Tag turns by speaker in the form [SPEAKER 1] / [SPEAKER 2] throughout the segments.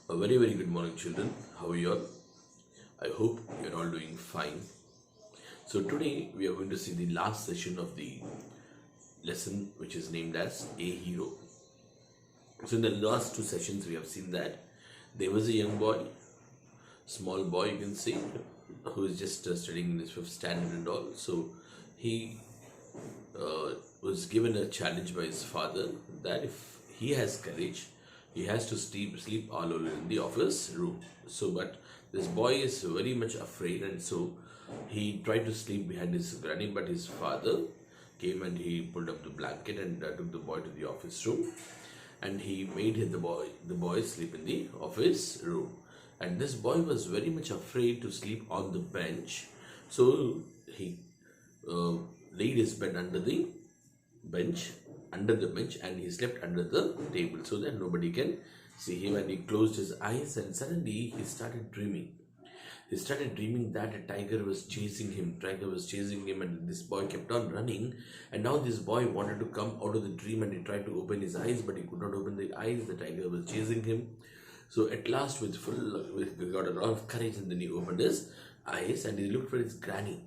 [SPEAKER 1] A very good morning, children. How are you all? I hope you're all doing fine. So, today we are going to see the last session of the lesson, which is named as A Hero. So, in the last two sessions, we have seen that there was a young boy, small boy, you can say, who is just studying in his fifth standard and all. So, he was given a challenge by his father that if he has courage, he has to sleep all alone in the office room. So, but this boy is very much afraid, and so he tried to sleep behind his granny. But his father came and he pulled up the blanket and took the boy to the office room, and he made the boy sleep in the office room. And this boy was very much afraid to sleep on the bench, so he uh, laid his bed bench under the bench, and he slept under the table so that nobody can see him. And he closed his eyes, and suddenly he started dreaming that a tiger was chasing him, and this boy kept on running. And now this boy wanted to come out of the dream, and he tried to open his eyes, but he could not open the eyes. The tiger was chasing him. So at last, he got a lot of courage, and then he opened his eyes and he looked for his granny,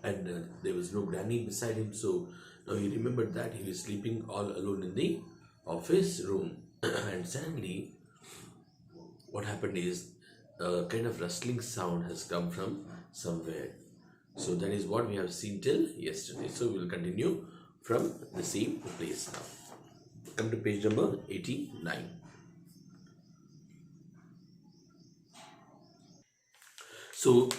[SPEAKER 1] and there was no granny beside him. So now he remembered that he was sleeping all alone in the office room. And suddenly, what happened is a kind of rustling sound has come from somewhere. So that is what we have seen till yesterday. So we will continue from the same place now. Come to page number 89. So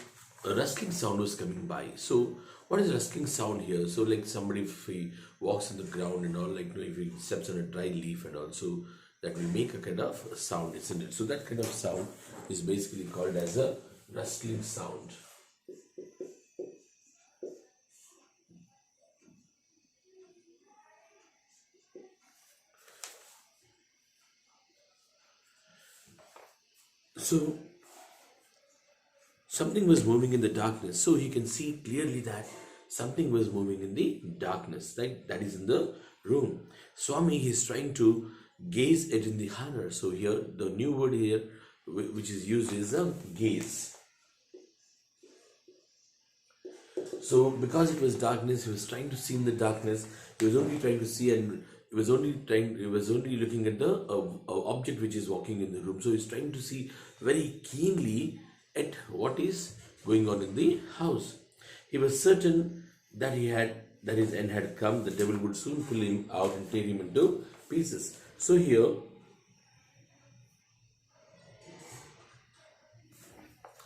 [SPEAKER 1] a rustling sound was coming by. So what is rustling sound here? So like somebody, if he walks on the ground and all, like if he steps on a dry leaf and all, so that will make a kind of sound, isn't it? So that kind of sound is basically called as a rustling sound. So something was moving in the darkness. So he can see clearly that something was moving in the darkness, right? That is in the room. Swami is trying to gaze it in the honor. So here, the new word here which is used is a gaze. So because it was darkness, he was trying to see in the darkness. He was only trying to see, and he was only looking at the object which is walking in the room. So he's trying to see very keenly at what is going on in the house. He was certain that his end had come. The devil would soon pull him out and tear him into pieces. So here,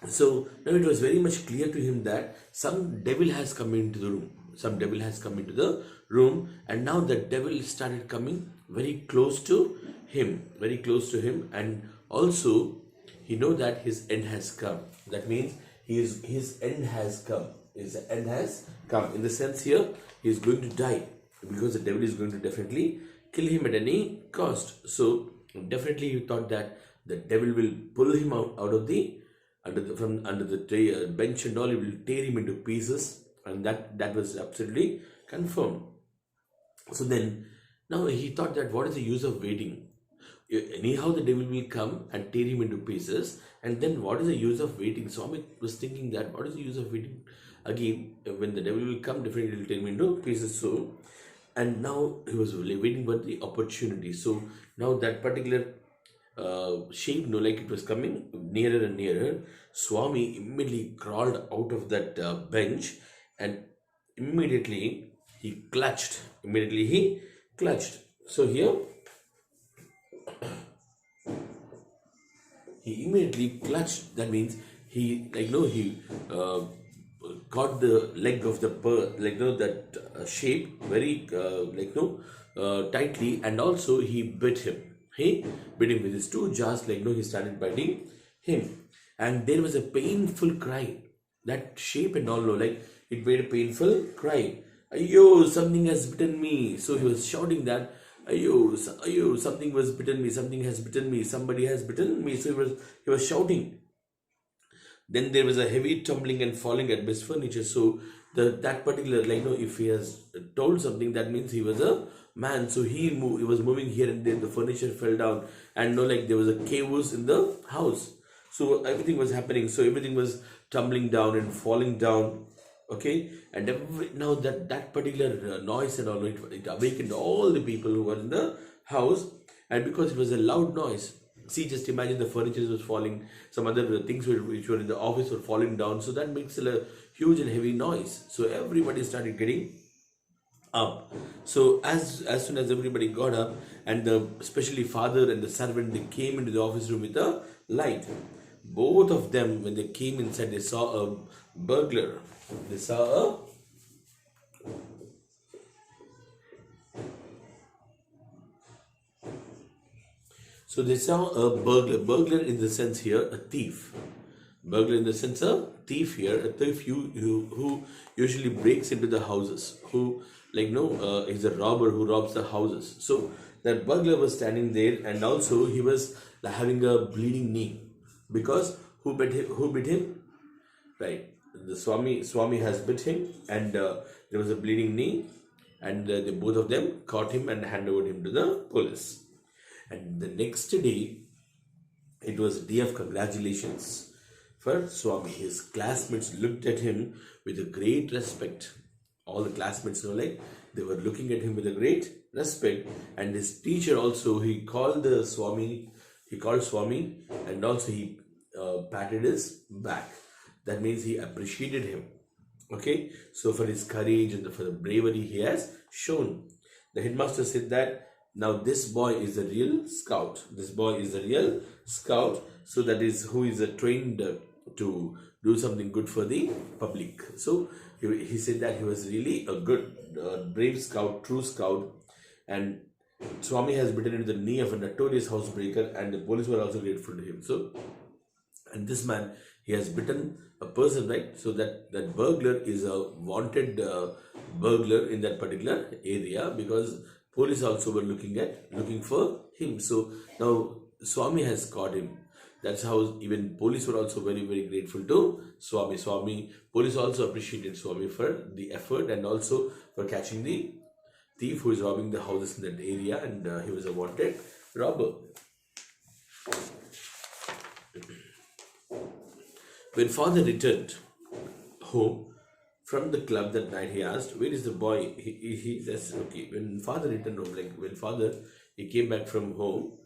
[SPEAKER 1] so now it was very much clear to him that some devil has come into the room. And now the devil started coming very close to him, and also he know that his end has come. That means his end has come. His end has come. In the sense here, he is going to die, because the devil is going to definitely kill him at any cost. So definitely he thought that the devil will pull him out of the under the bench and all. He will tear him into pieces, and that was absolutely confirmed. So then, now he thought that what is the use of waiting? Anyhow, the devil will come and tear him into pieces, and then what is the use of waiting? Swami was thinking that what is the use of waiting? Again, when the devil will come, definitely he will tear him into pieces. So, and now he was waiting for the opportunity. So now that particular shape, like it was coming nearer and nearer. Swami immediately crawled out of that bench, and immediately he clutched. So here, he immediately clutched. That means he caught the leg of the bird, that shape very tightly, and also he bit him. He bit him with his two jaws, he started biting him, and there was a painful cry. That shape and all, it made a painful cry. Ayo, something has bitten me. So he was shouting that, ayo, something has bitten me, somebody has bitten me. So he was shouting. Then there was a heavy tumbling and falling at his furniture. So that particular, if he has told something, that means he was a man. So he was moving here and there. The furniture fell down, and there was a chaos in the house. So everything was happening. So everything was tumbling down and falling down. Okay, and now that particular noise and all, it awakened all the people who were in the house, and because it was a loud noise. See, just imagine the furniture was falling, some other things which were in the office were falling down. So that makes a huge and heavy noise. So everybody started getting up. So as soon as everybody got up, and especially father and the servant, they came into the office room with a light. Both of them, when they came inside, they saw a burglar. They saw a So they saw a burglar. Burglar in the sense here, a thief. Burglar in the sense a thief here. A thief who usually breaks into the houses. Who is a robber who robs the houses. So that burglar was standing there, and also he was having a bleeding knee, because who bit him? Who bit him? Right. The Swami has bit him, and there was a bleeding knee, and both of them caught him and handed over him to the police. And the next day, it was a day of congratulations for Swami. His classmates looked at him with a great respect. All the classmates they were looking at him with a great respect. And his teacher also, he called Swami, and also he patted his back. That means he appreciated him. Okay, so for his courage and for the bravery he has shown. The headmaster said that now this boy is a real scout. This boy is a real scout. So that is who is trained to do something good for the public. So he said that he was really a good, brave scout, true scout. And Swami has bitten into the knee of a notorious housebreaker, and the police were also grateful to him. So, and this man, he has bitten a person, right? So that burglar is a wanted burglar in that particular area, because police also were looking for him. So now Swami has caught him. That's how even police were also very, very grateful to Swami. Police also appreciated Swami for the effort, and also for catching the thief who is robbing the houses in that area, and he was a wanted robber. When father returned home from the club that night, he asked, "Where is the boy?" He says, "Okay." When father returned home, when father he came back from home,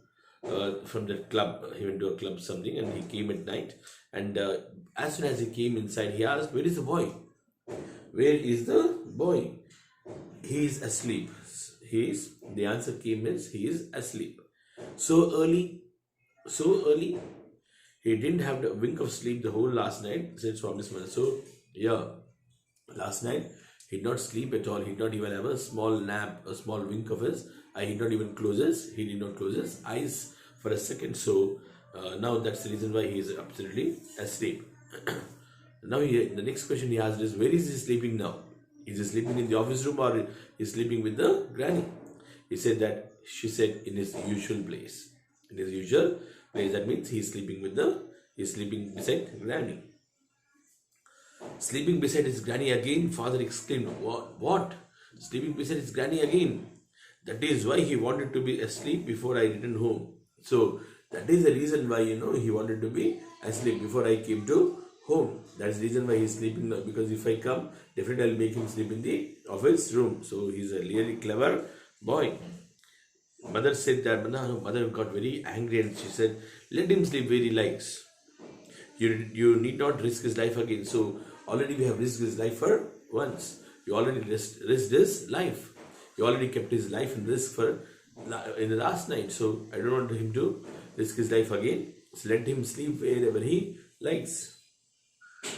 [SPEAKER 1] from the club, he went to a club something, and he came at night. And as soon as he came inside, he asked, "Where is the boy? Where is the boy?" "He is asleep." The answer came is, "He is asleep." So early. He didn't have the wink of sleep the whole last night, said Swami's mother. So, yeah, last night he did not sleep at all. He did not even have a small nap, a small wink of his eye. He did not close his eyes for a second. So, now that's the reason why he is absolutely asleep. Now, the next question he asked is, where is he sleeping now? Is he sleeping in the office room, or is he sleeping with the granny? She said, in his usual place. In his usual place, that means he's sleeping beside granny. Sleeping beside his granny again, father exclaimed. What? Sleeping beside his granny again? That is why he wanted to be asleep before I returned home. So that is the reason why, he wanted to be asleep before I came to home. That's the reason why he's sleeping now, because if I come, definitely I'll make him sleep in the office room. So he's a really clever boy. Mother said that, mother got very angry, and she said, let him sleep where he likes. You need not risk his life again. So already we have risked his life for once. You already risked his life. You already kept his life in risk in the last night. So I don't want him to risk his life again. So let him sleep wherever he likes.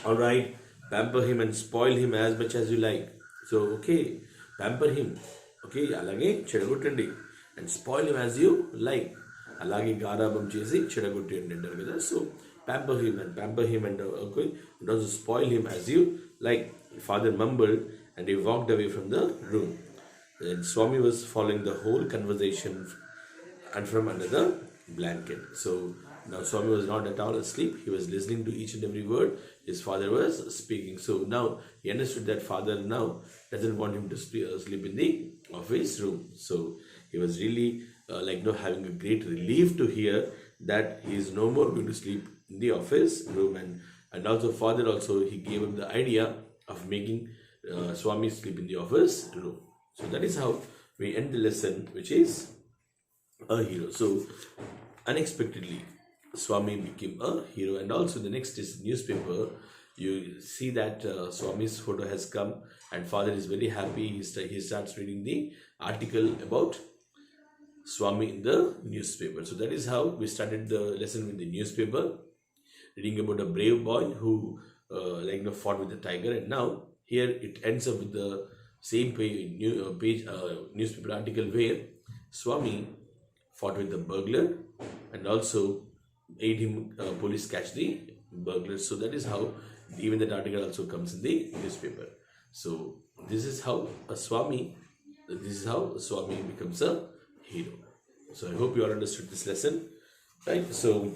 [SPEAKER 1] Alright, pamper him and spoil him as much as you like. So okay, pamper him. Okay, alage chedagottandi. And spoil him as you like. Alage garabam chesi chedagottandi antaru kada. So pamper him and also spoil him as you like. Father mumbled, and he walked away from the room. Then Swami was following the whole conversation and from under the blanket. So Now Swami was not at all asleep. He was listening to each and every word his father was speaking. So now he understood that father now doesn't want him to sleep in the office room. So he was really having a great relief to hear that he is no more going to sleep in the office room. And also father also, he gave him the idea of making Swami sleep in the office room. So that is how we end the lesson, which is a hero. So unexpectedly Swami became a hero. And also the next is newspaper. You see that Swami's photo has come and father is very happy. He starts reading the article about Swami in the newspaper. So that is how we started the lesson with the newspaper, reading about a brave boy who fought with the tiger. And now here it ends up with the same newspaper article where Swami fought with the burglar and also aid him police catch the burglar. So that is how even that article also comes in the newspaper. So this is how Swami becomes a hero. So I hope you all understood this lesson, right? So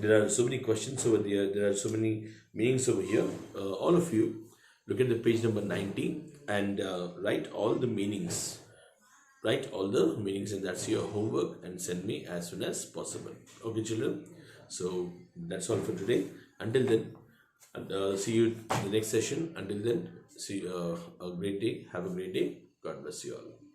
[SPEAKER 1] there are so many questions over there. There are so many meanings over here. All of you look at the page number 90 and write all the meanings. Write all the meanings, and that's your homework, and send me as soon as possible. Okay, children? So that's all for today. Until then, see you in the next session. Until then, see a great day. Have a great day. God bless you all.